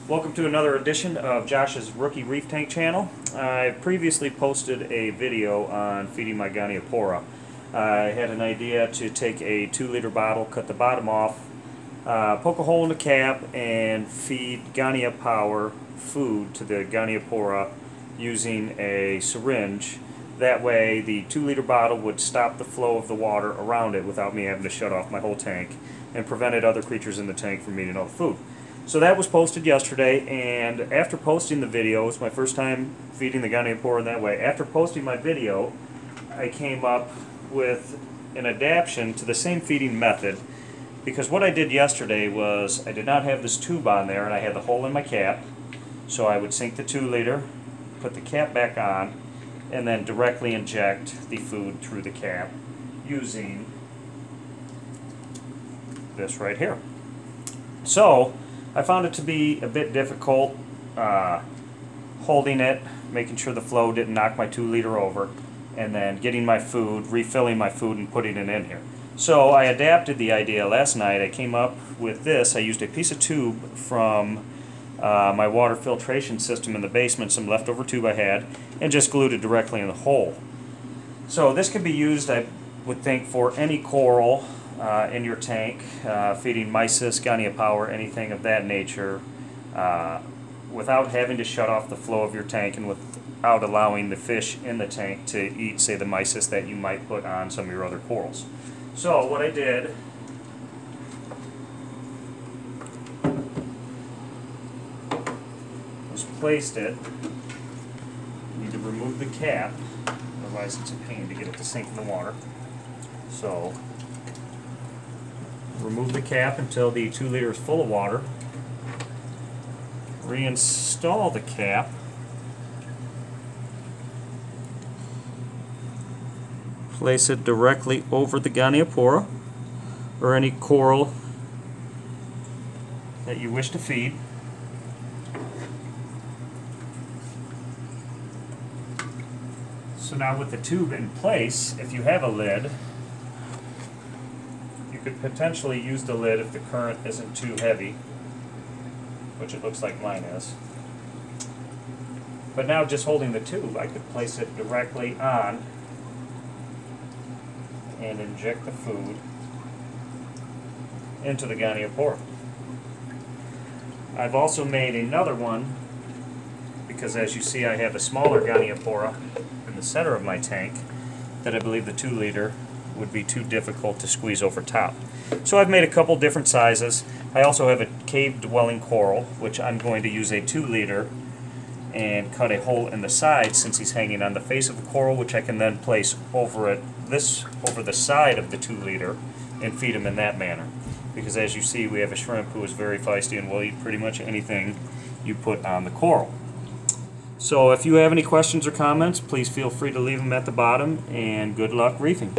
Welcome to another edition of Josh's Rookie Reef Tank channel. I previously posted a video on feeding my Goniopora. I had an idea to take a 2-liter bottle, cut the bottom off, poke a hole in the cap, and feed Goniopora food to the Goniopora using a syringe. That way the 2-liter bottle would stop the flow of the water around it without me having to shut off my whole tank, and prevented other creatures in the tank from eating all the food. So that was posted yesterday, and after posting the video, it's my first time feeding the Goniopora that way. After posting my video, I came up with an adaptation to the same feeding method, because what I did yesterday was I did not have this tube on there and I had the hole in my cap. So I would sink the 2-liter, put the cap back on, and then directly inject the food through the cap using this right here. So I found it to be a bit difficult holding it, making sure the flow didn't knock my 2-liter over, and then getting my food, refilling my food, and putting it in here. So I adapted the idea last night. I came up with this. I used a piece of tube from my water filtration system in the basement, some leftover tube I had, and just glued it directly in the hole. So this can be used, I would think, for any coral in your tank, feeding mysis, Goniopora, anything of that nature, without having to shut off the flow of your tank and without allowing the fish in the tank to eat, say, the mysis that you might put on some of your other corals. So what I did was placed it. You need to remove the cap, otherwise it's a pain to get it to sink in the water. So remove the cap until the 2-liter is full of water. Reinstall the cap. Place it directly over the Goniopora or any coral that you wish to feed. So now with the tube in place, if you have a lid, you could potentially use the lid if the current isn't too heavy, which it looks like mine is. But now just holding the tube, I could place it directly on and inject the food into the Goniopora. I've also made another one, because as you see I have a smaller Goniopora in the center of my tank that I believe the 2-liter would be too difficult to squeeze over top. So I've made a couple different sizes. I also have a cave-dwelling coral, which I'm going to use a 2-liter and cut a hole in the side since he's hanging on the face of the coral, which I can then place over the side of the 2-liter and feed him in that manner. Because as you see, we have a shrimp who is very feisty and will eat pretty much anything you put on the coral. So if you have any questions or comments, please feel free to leave them at the bottom, and good luck reefing.